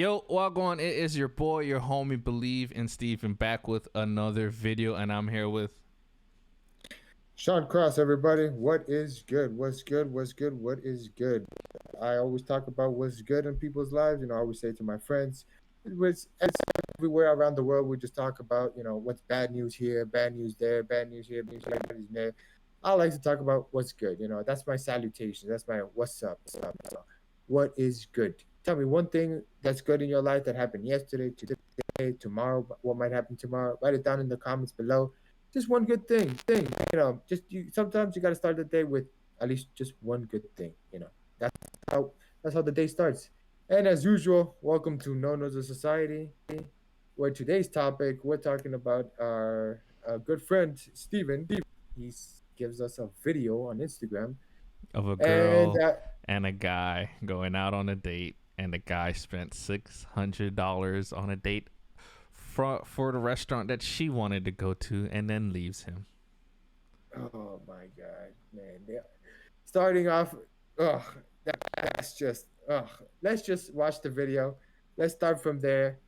Yo, Wagwan, it is your boy, your homie, Believe in Steven, back with another video, and I'm here with... Sean Cross, everybody. What is good? What's good? What's good? What is good? I always talk about what's good in people's lives. I always say to my friends, it's everywhere around the world. We just talk about, what's bad news here, bad news there, bad news here, bad news there. I like to talk about what's good. That's my salutation. That's my what's up. What is good? Tell me one thing that's good in your life that happened yesterday, today, tomorrow. What might happen tomorrow? Write it down in the comments below. Just one good thing. Just sometimes you got to start the day with at least just one good thing. That's how that's how the day starts. And as usual, welcome to No Nos of Society, where today's topic we're talking about our good friend Steven. He gives us a video on Instagram, of a and girl and a guy going out on a date, and the guy spent $600 on a date for the restaurant that she wanted to go to, and then leaves him. oh my god, man! Starting off, ugh, that's just ugh. Let's just watch the video. Let's start from there,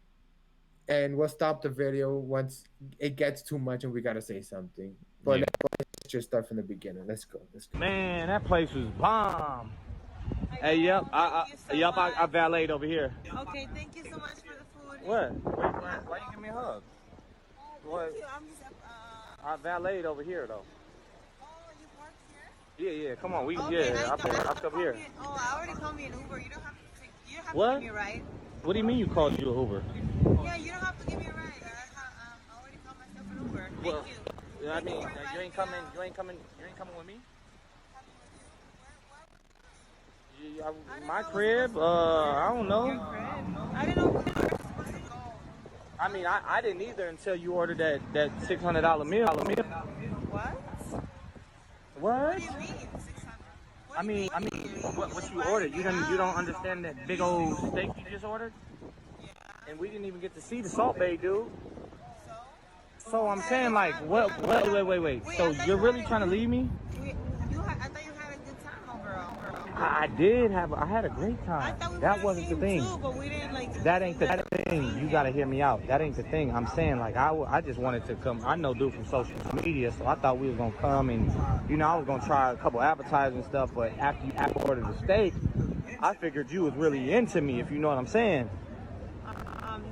and we'll stop the video once it gets too much and we gotta say something. But Yeah. let's just start from the beginning. Let's go. Man, that place was bomb. Hey, yep, I valeted over here. Okay, thank you so much for the food. What? Why you give me a hug? What? Thank you. I'm just I valeted over here though. oh, you parked here? Yeah, come on, Okay, I parked up here. Oh, I already called me an Uber. You don't have to take. You don't have What? to give me a ride. What do you mean you called you an Uber? Yeah, you don't have to give me a ride. I already called myself an Uber. Thank Well, you. I mean, for you inviting ain't me coming, out. you ain't coming with me. My crib, I don't Your know. crib? I didn't know where you were supposed to go. I mean, I didn't either until you ordered that $600 meal. What? What? What do you mean 600? What I do you mean, what you ordered? You don't understand that big old steak you just ordered? Yeah. And we didn't even get to see the Salt Bay, dude. So? So I'm saying, like, what? Wait. So you're really trying to leave me? I thought you had a good time overall. I had a great I time. thought we That were wasn't the thing. Too, but we didn't like. That ain't the thing. You gotta hear me out. That ain't the thing. I'm saying, like, I just wanted to come. I know dude from social media, so I thought we was gonna come and, I was gonna try a couple appetizers and stuff. But after you ordered the steak, I figured you was really into me, if you know what I'm saying.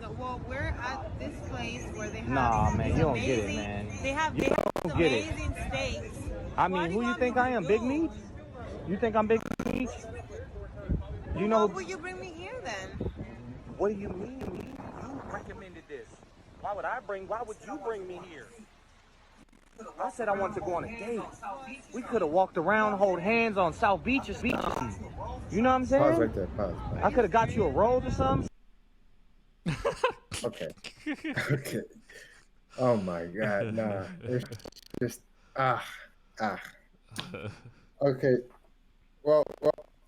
No, well, we're at this place where they have. Nah, man, these you don't get it, amazing- man. They have You don't get it. amazing steaks. I Why mean, do who you want think me I to am, go? Big Meat? You think I'm Big Meat? You know. Why would you bring me here then? What do you mean? You recommended this. Why would you bring me here? I said I wanted to go on a date. We could have walked around, hold hands on South Beach or something. You know what I'm saying? Pause right there. Pause. I could have got you a rose or something. Okay. Okay. Oh my god, nah. It's just Okay. Well,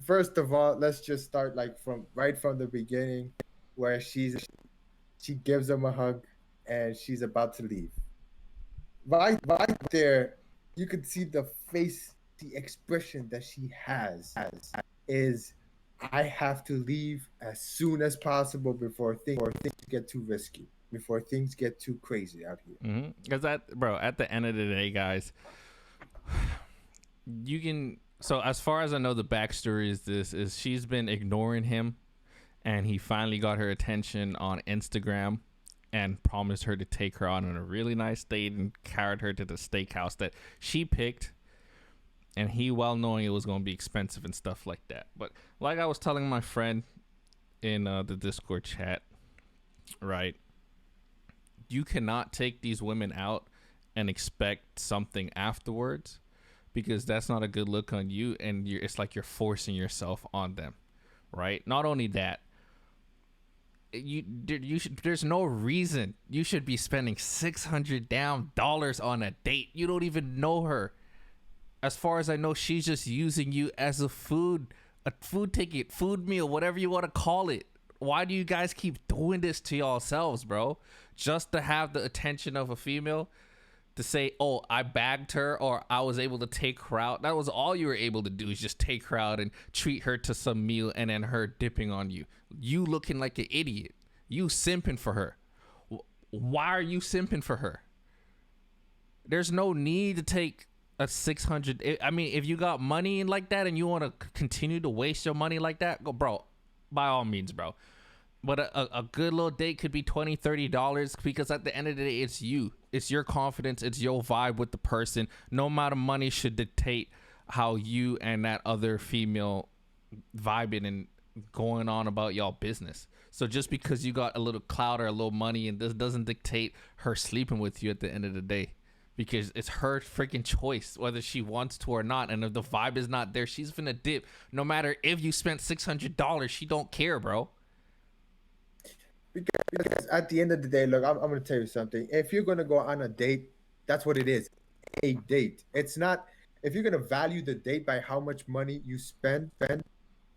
first of all, let's just start like from the beginning, where she gives him a hug, and she's about to leave. Right there, you could see the face, the expression that she has is, I have to leave as soon as possible before things get too risky, before things get too crazy out here. Because at the end of the day, guys, you can... So as far as I know, the backstory is she's been ignoring him, and he finally got her attention on Instagram and promised her to take her out on a really nice date and carried her to the steakhouse that she picked, and he, well knowing it was going to be expensive and stuff like that. But like I was telling my friend in the Discord chat, right, you cannot take these women out and expect something afterwards, because that's not a good look on you, and it's like you're forcing yourself on them, right? Not only that, there's no reason you should be spending $600 on a date. You don't even know her. As far as I know, she's just using you as a food ticket, food meal, whatever you want to call it. Why do you guys keep doing this to yourselves, bro? Just to have the attention of a female? to say, oh, I bagged her or I was able to take her out. That was all you were able to do, is just take her out and treat her to some meal, and then her dipping on you. You looking like an idiot. You simping for her. Why are you simping for her? There's no need to take a 600. I mean, if you got money like that and you want to continue to waste your money like that, go, bro. By all means, bro. But a good little date could be $20, $30, because at the end of the day, it's you. It's your confidence. It's your vibe with the person. No amount of money should dictate how you and that other female vibing and going on about y'all business. So just because you got a little clout or a little money, and this doesn't dictate her sleeping with you at the end of the day, because it's her freaking choice whether she wants to or not. And if the vibe is not there, she's finna dip. No matter if you spent $600, she don't care, bro. Because at the end of the day, look, I'm going to tell you something. If you're going to go on a date, that's what it is, a date. It's not, if you're going to value the date by how much money you spend,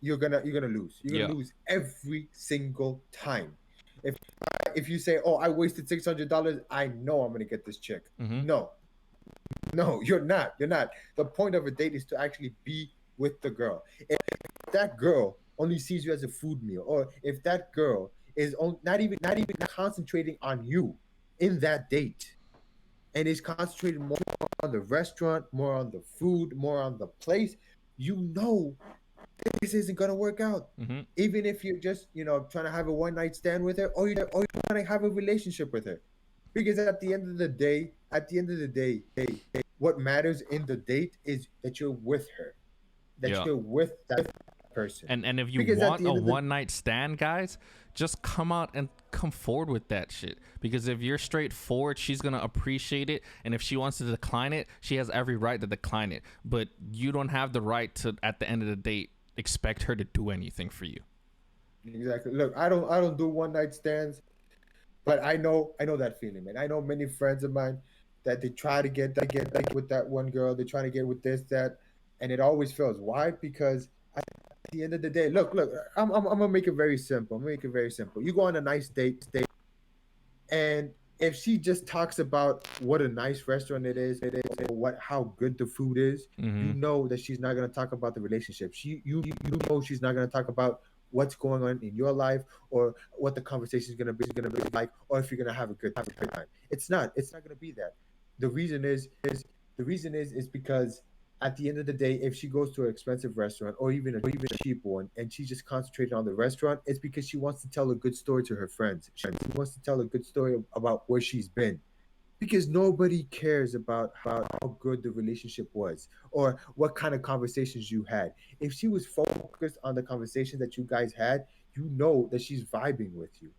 you're gonna lose. You're gonna lose every single time. If you say, oh, I wasted $600, I know I'm gonna get this chick. No, you're not. The point of a date is to actually be with the girl. If that girl only sees you as a food meal, or if that girl is not even concentrating on you in that date, and is concentrated more on the restaurant, more on the food, more on the place, you know this isn't gonna work out. Even if you're just, trying to have a one-night stand with her, or you're trying to have a relationship with her. Because at the end of the day, what matters in the date is that you're with her, that you're with that person. And if you want a one-night stand, guys, just come out and come forward with that shit. Because if you're straightforward, she's gonna appreciate it, and if she wants to decline it, she has every right to decline it. But you don't have the right to, at the end of the date, expect her to do anything for you. Exactly. Look, I don't do one-night stands, but I know that feeling, man. I know many friends of mine that they try to get with that one girl, they try to get with this, that, and it always fails. Why? Because at the end of the day, look, I'm gonna make it very simple. You go on a nice date, and if she just talks about what a nice restaurant it is, or how good the food is, you know that she's not gonna talk about the relationship. You know she's not gonna talk about what's going on in your life, or what the conversation is gonna be like, or if you're gonna have a good time. It's not gonna be that. The reason is because at the end of the day, if she goes to an expensive restaurant, or even a cheap one, and she's just concentrated on the restaurant, it's because she wants to tell a good story to her friends. She wants to tell a good story about where she's been. Because nobody cares about how good the relationship was, or what kind of conversations you had. If she was focused on the conversation that you guys had, you know that she's vibing with you.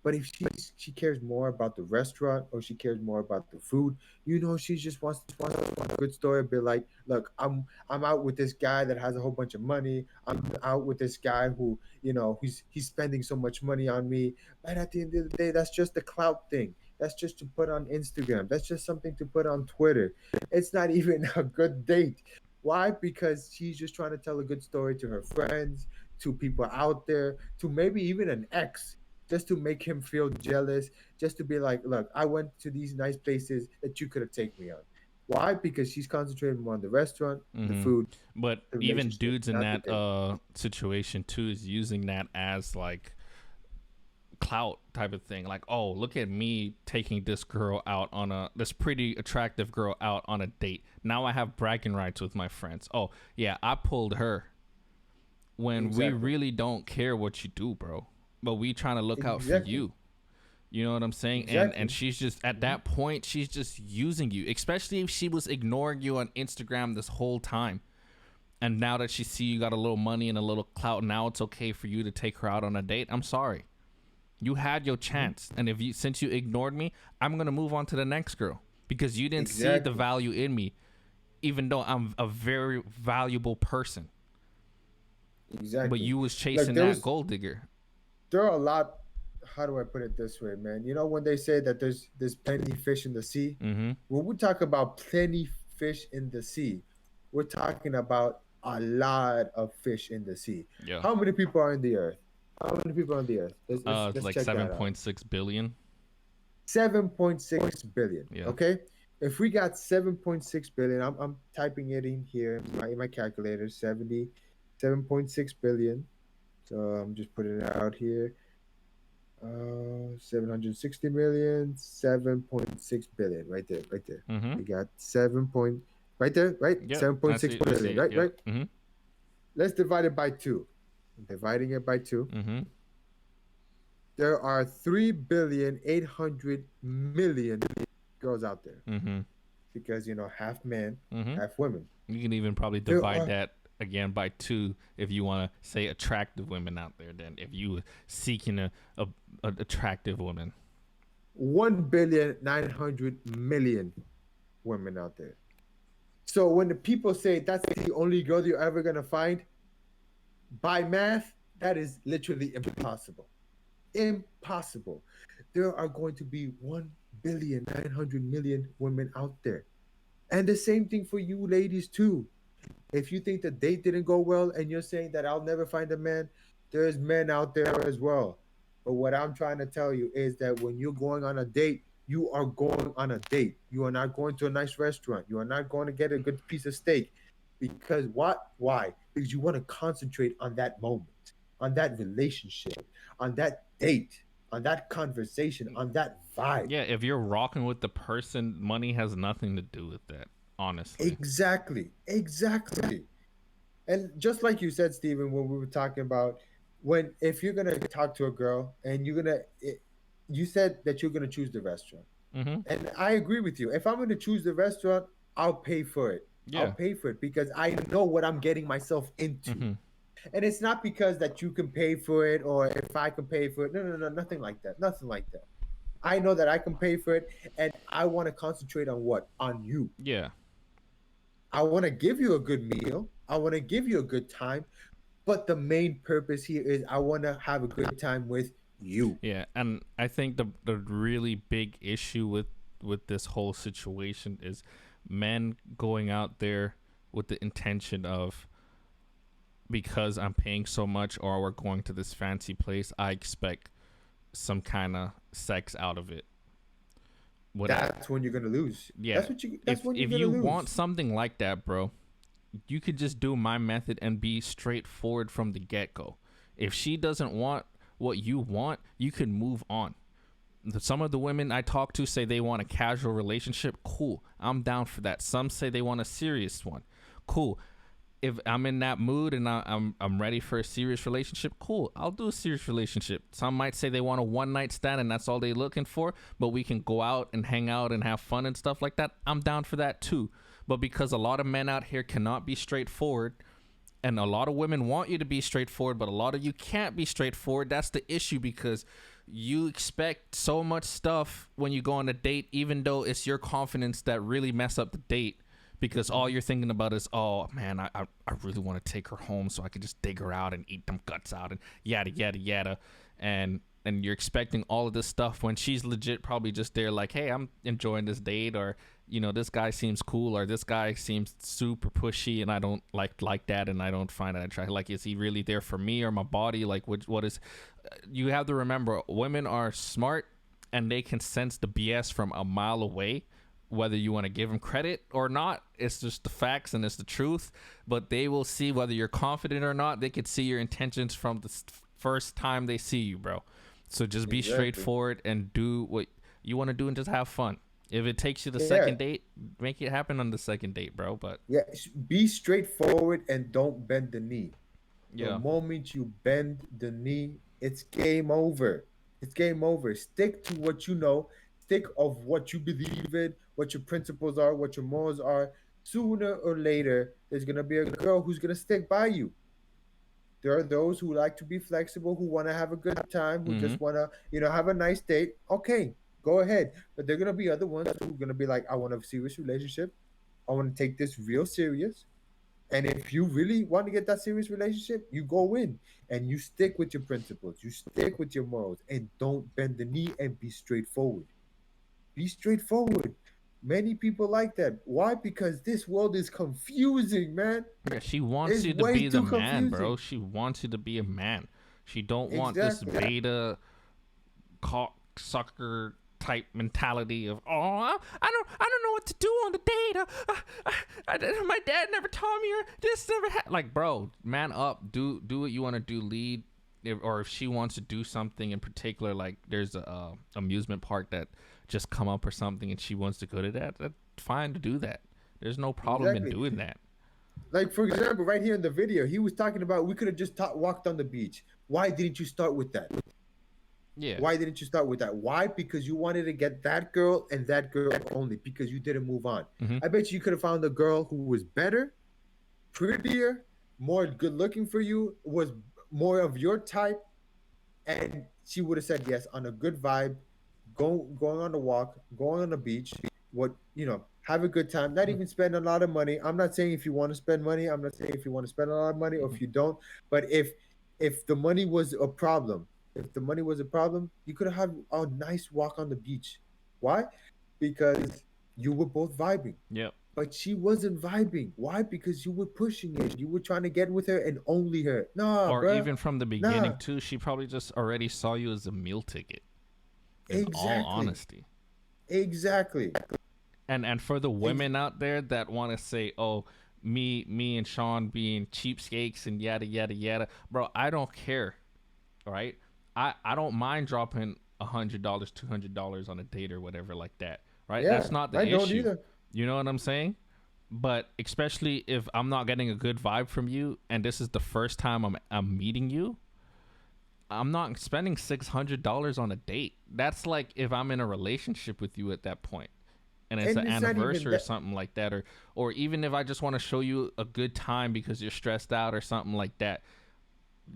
But if she cares more about the restaurant, or she cares more about the food, you know she just wants to tell a good story. Be like, look, I'm out with this guy that has a whole bunch of money. I'm out with this guy who, he's spending so much money on me. But at the end of the day, that's just the clout thing. That's just to put on Instagram. That's just something to put on Twitter. It's not even a good date. Why? Because she's just trying to tell a good story to her friends, to people out there, to maybe even an ex, just to make him feel jealous, just to be like, look, I went to these nice places that you could have taken me on. Why? Because she's concentrating more on the restaurant, the food. But even dudes in that situation too is using that as like clout type of thing. Like, oh, look at me taking this girl out on this pretty attractive girl out on a date. Now I have bragging rights with my friends. Oh yeah, I pulled her. When we really don't care what you do, bro. But we trying to look out for you. You know what I'm saying? And she's just, at that point, she's just using you. Especially if she was ignoring you on Instagram this whole time. And now that she see you got a little money and a little clout, now it's okay for you to take her out on a date. I'm sorry. You had your chance. And since you ignored me, I'm going to move on to the next girl. Because you didn't see the value in me. Even though I'm a very valuable person. Exactly. But you was chasing that gold digger. There are a lot, how do I put it this way, man? You know, when they say that there's plenty fish in the sea, when we talk about plenty fish in the sea, we're talking about a lot of fish in the sea. Yeah. How many people are in the earth? Let's like 7.6 billion. 7.6 billion. Yeah. Okay. If we got 7.6 billion, I'm typing it in here in my calculator, 7.6 billion. So I'm just putting it out here. 760 million, 7.6 billion, right there, right there. Mm-hmm. We got 7 point, right there, right? Yep. I 7.6 see. I see billion, it. right, Yep. right? Mm-hmm. Let's divide it by two. Dividing it by two, Mm-hmm. there are 3,800,000,000 girls out there Mm-hmm. because, half men, Mm-hmm. half women. You can even probably There divide are that again by two if you want to say attractive women out there. Then if you were seeking a attractive woman. 1,900,000,000 women out there. So when the people say that's the only girl you're ever going to find, by math, that is literally impossible. Impossible. There are going to be 1,900,000,000 women out there. And the same thing for you ladies too. If you think the date didn't go well and you're saying that I'll never find a man, there's men out there as well. But what I'm trying to tell you is that when you're going on a date, you are going on a date. You are not going to a nice restaurant. You are not going to get a good piece of steak. Because what? Why? Because you want to concentrate on that moment, on that relationship, on that date, on that conversation, on that vibe. Yeah, if you're rocking with the person, money has nothing to do with that. Honestly. Exactly. Exactly. And just like you said, Stephen, when we were talking about when if you're gonna talk to a girl and you said that you're gonna choose the restaurant, Mm-hmm. and I agree with you. If I'm gonna choose the restaurant, I'll pay for it. I'll Yeah. pay for it because I know what I'm getting myself into. Mm-hmm. And it's not because that you can pay for it or if I can pay for it. No, no, no, nothing like that. Nothing like that. I know that I can pay for it, and I want to concentrate on what? On you. Yeah. I want to give you a good meal. I want to give you a good time. But the main purpose here is I want to have a good time with you. Yeah, and I think the really big issue with this whole situation is men going out there with the intention of, because I'm paying so much or we're going to this fancy place, I expect some kind of sex out of it. That's when you're gonna lose. Yeah. That's when you're If gonna you lose. want something like that, bro, you could just do my method and be straightforward from the get-go. If she doesn't want what you want, you can move on. Some of the women I talk to say they want a casual relationship. Cool. I'm down for that. Some say they want a serious one. Cool. If I'm in that mood and I'm ready for a serious relationship, cool. I'll do a serious relationship. Some might say they want a one night stand and that's all they're looking for, but we can go out and hang out and have fun and stuff like that. I'm down for that too. But because a lot of men out here cannot be straightforward, and a lot of women want you to be straightforward, but a lot of you can't be straightforward. That's the issue, because you expect so much stuff when you go on a date, even though it's your confidence that really mess up the date, because all you're thinking about is, oh man, I really want to take her home so I can just dig her out and eat them guts out and yada yada yada, and you're expecting all of this stuff when she's legit probably just there like, hey, I'm enjoying this date, or this guy seems cool, or this guy seems super pushy and I don't like that, and I don't find that attractive. Like, is he really there for me or my body? Like, what is, you have to remember, women are smart and they can sense the BS from a mile away, whether you want to give them credit or not. It's just the facts and it's the truth. But they will see whether you're confident or not. They could see your intentions from the first time they see you, bro. So just be straightforward and do what you want to do and just have fun. If it takes you the second date, make it happen on the second date, bro. But yeah, be straightforward and don't bend the knee. yeah, The moment you bend the knee, it's game over. It's game over. Stick to what you know. Stick of what you believe in, what your principles are, what your morals are. Sooner or later, there's gonna be a girl who's gonna stick by you. There are those who like to be flexible, who want to have a good time, who mm-hmm. just want to, have a nice date. Okay, go ahead. But there are going to be other ones who are going to be like, I want a serious relationship. I want to take this real serious. And if you really want to get that serious relationship, you go in and you stick with your principles. You stick with your morals and don't bend the knee and be straightforward. Be straightforward. Many people like that. Why? Because this world is confusing, man. Yeah, she wants It's you to way be the too man, confusing. bro. She wants you to be a man. She don't want Exactly. this beta cock sucker type mentality of, oh, I don't know what to do on the date. My dad never taught me, or this never like, bro, man up, do what you want to do, lead. Or if she wants to do something in particular, like there's a amusement park that just come up or something, and she wants to go to that, that's fine to do that. There's no problem in doing that. Like, for example, right here in the video, he was talking about we could have just walked on the beach. Why didn't you start with that? Yeah. Why didn't you start with that? Why? Because you wanted to get that girl and that girl only, because you didn't move on. Mhm. I bet you could have found a girl who was better, prettier, more good looking for you, was more of your type, and she would have said yes on a good vibe, going on the walk, going on the beach, have a good time, not even spend a lot of money. I'm not saying if you want to spend money, I'm not saying if you want to spend a lot of money or if you don't, but if the money was a problem, you could have a nice walk on the beach. Why? Because you were both vibing. Yep. But she wasn't vibing. Why? Because you were pushing it. You were trying to get with her and only her. Nah, Or bruh. even from the beginning too, she probably just already saw you as a meal ticket. In all honesty. Exactly. And for the women out there that want to say, oh, me and Sean being cheapskates and yada yada yada, bro, I don't care. All right, I don't mind dropping $100, $200 on a date or whatever like that. Right, Yeah, that's not the issue. I don't either. You know what I'm saying? But especially if I'm not getting a good vibe from you, and this is the first time I'm meeting you, I'm not spending $600 on a date. That's like if I'm in a relationship with you at that point, and it's an anniversary or something like that, or even if I just want to show you a good time because you're stressed out or something like that.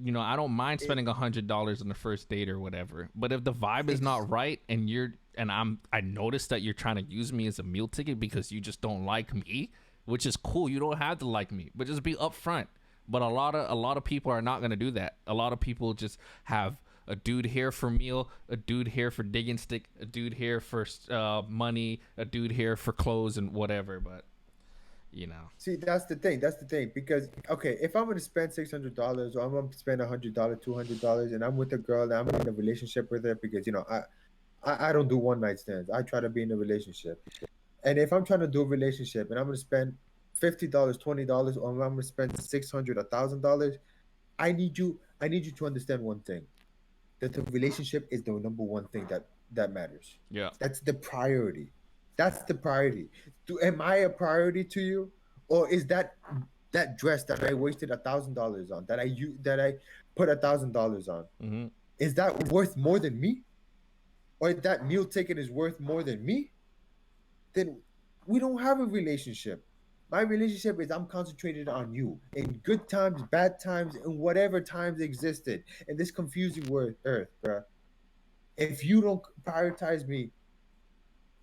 You know, I don't mind spending $100 on the first date or whatever. But if the vibe is not right, and I notice that you're trying to use me as a meal ticket because you just don't like me, which is cool. You don't have to like me, but just be upfront. But a lot of people are not gonna do that. A lot of people just have a dude here for meal, a dude here for digging stick, a dude here for money, a dude here for clothes and whatever. But you know, see, that's the thing. Because okay, if I'm gonna spend $600 or I'm gonna spend $100, $200, and I'm with a girl and I'm in a relationship with her, because I don't do one night stands. I try to be in a relationship. And if I'm trying to do a relationship and I'm gonna spend $50, $20, or I'm gonna spend $600, $1,000, I need you to understand one thing: that the relationship is the number one thing that matters. yeah, That's the priority. That's the priority. Am I a priority to you, or is that dress that I wasted $1,000 on, that I put $1,000 on, mm-hmm. is that worth more than me? Or if that meal ticket is worth more than me, then we don't have a relationship. My relationship is I'm concentrated on you in good times, bad times, and whatever times existed in this confusing word earth, bro. If you don't prioritize me,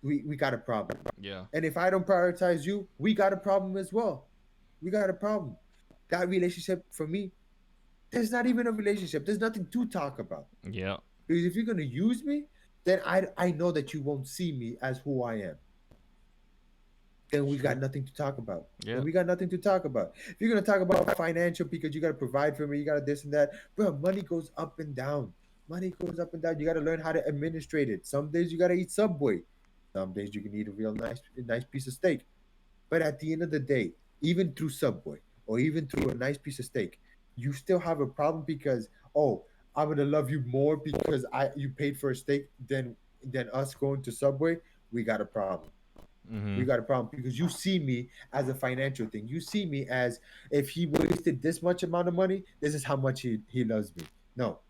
we got a problem. Yeah. And if I don't prioritize you, we got a problem as well. We got a problem. That relationship, for me, there's not even a relationship. There's nothing to talk about. Yeah. Because if you're gonna use me, then I know that you won't see me as who I am. Then we got nothing to talk about. Yeah. And we got nothing to talk about. If you're gonna talk about financial because you gotta provide for me, you gotta this and that, bro. Money goes up and down. Money goes up and down. You gotta learn how to administrate it. Some days you gotta eat Subway. Some days you can eat a real nice piece of steak. But at the end of the day, even through Subway or even through a nice piece of steak, you still have a problem because, oh, I'm gonna love you more because you paid for a steak than us going to Subway. We got a problem. Mm-hmm. We got a problem because you see me as a financial thing. You see me as, if he wasted this much amount of money, this is how much he loves me. No.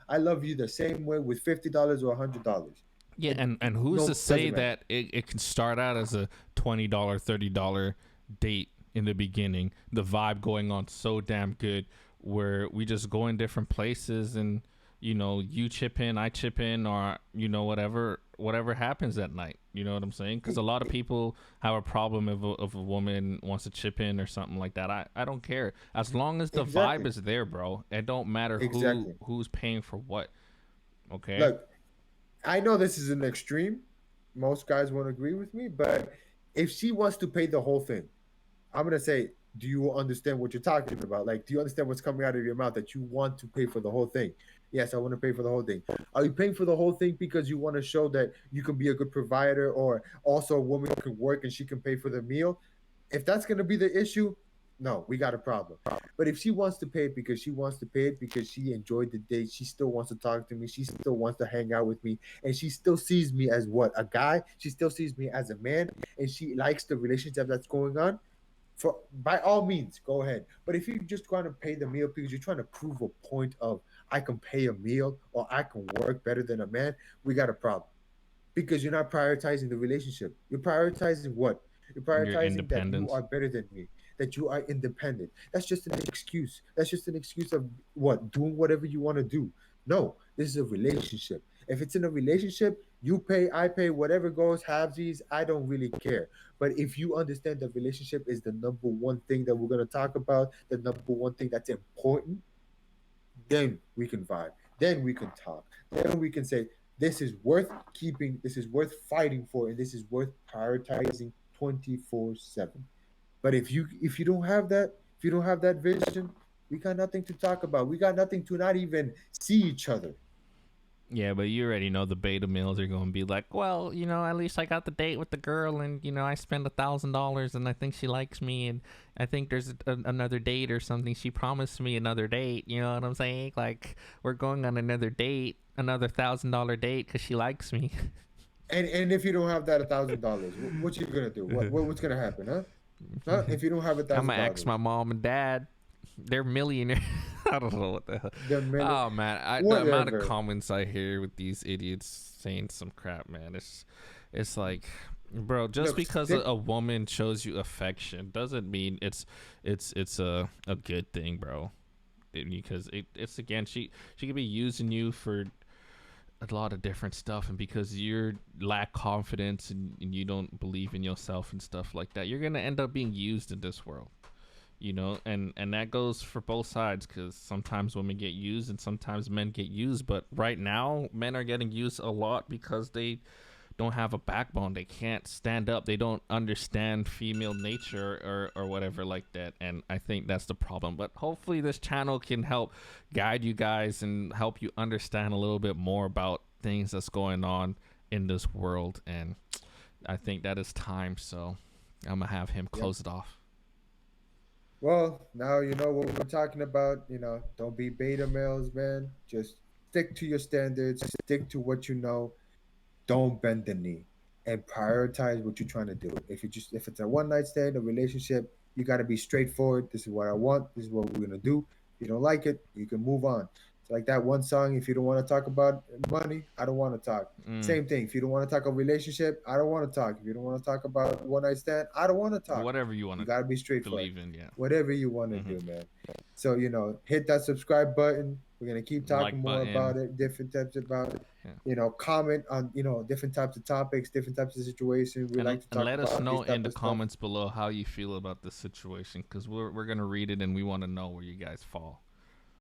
I love you the same way with $50 or $100. Yeah, and who's to say that it can start out as a $20, $30 date in the beginning, the vibe going on so damn good, where we just go in different places and, you know, you chip in, I chip in, or, you know, whatever happens that night. You know what I'm saying? Because a lot of people have a problem if a woman wants to chip in or something like that. I don't care. As long as the vibe is there, bro. It don't matter who's paying for what. Okay? Look, I know this is an extreme. Most guys won't agree with me, but if she wants to pay the whole thing, I'm going to say, do you understand what you're talking about? Like, do you understand what's coming out of your mouth that you want to pay for the whole thing? Yes, I want to pay for the whole thing. Are you paying for the whole thing because you want to show that you can be a good provider, or also a woman can work and she can pay for the meal? If that's going to be the issue, no, we got a problem. But if she wants to pay it because she wants to pay it because she enjoyed the date, she still wants to talk to me, she still wants to hang out with me, and she still sees me as what? A guy. She still sees me as a man, and she likes the relationship that's going on. For by all means, go ahead. But if you're just trying to pay the meal because you're trying to prove a point of I can pay a meal or I can work better than a man, we got a problem because you're not prioritizing the relationship. You're prioritizing what? You're Your prioritizing that you independence. are better than me, that you are independent. That's just an excuse. That's just an excuse of what? Doing whatever you want to do. No, this is a relationship. If it's in a relationship, you pay, I pay, whatever goes, halvesies, I don't really care. But if you understand that relationship is the number one thing that we're going to talk about, the number one thing that's important, then we can vibe. Then we can talk. Then we can say, this is worth keeping, this is worth fighting for, and this is worth prioritizing 24/7. But if you don't have that, if you don't have that vision, we got nothing to talk about. We got nothing to not even see each other. Yeah, but you already know the beta males are going to be like, well, at least I got the date with the girl, and I spent $1,000, and I think she likes me, and I think there's another date or something. She promised me another date. You know what I'm saying? Like, we're going on another date, another $1,000 date, because she likes me. And if you don't have that $1,000, what you gonna do? What's gonna happen, huh? Huh? If you don't have a I'm thousand gonna ask dollars, my mom and dad. They're millionaires. I don't know what the hell. the minute, Oh man, the amount of whatever. comments I hear with these idiots saying some crap, man. It's like, bro, just Look, because stick. a woman shows you affection doesn't mean it's a good thing, bro. Because it's again, she could be using you for a lot of different stuff, and because you lack confidence and you don't believe in yourself and stuff like that, you're gonna end up being used in this world. And that goes for both sides, because sometimes women get used and sometimes men get used. But right now men are getting used a lot because they don't have a backbone. They can't stand up. They don't understand female nature or whatever like that. And I think that's the problem. But hopefully this channel can help guide you guys and help you understand a little bit more about things that's going on in this world. And I think that is time. So I'm gonna have him Yep. close it off. Well, now you know what we're talking about. Don't be beta males, man. Just stick to your standards. Stick to what you know. Don't bend the knee, and prioritize what you're trying to do. If it's a one night stand, a relationship, you got to be straightforward. This is what I want. This is what we're gonna do. If you don't like it, you can move on. It's like that one song. If you don't want to talk about money, I don't want to talk. Mm. Same thing. If you don't want to talk a relationship, I don't want to talk. If you don't want to talk about one night stand, I don't want to talk. Whatever you want You to got to be straightforward. believe in, yeah. Whatever you want to Hmm. do, man. So hit that subscribe button. We're gonna keep talking Like more about button. it, different types about it. Yeah. Comment on different types of topics, different types of situations. We and like to and talk let us about know this in type the of stuff. comments below how you feel about this situation, because we're gonna read it and we want to know where you guys fall.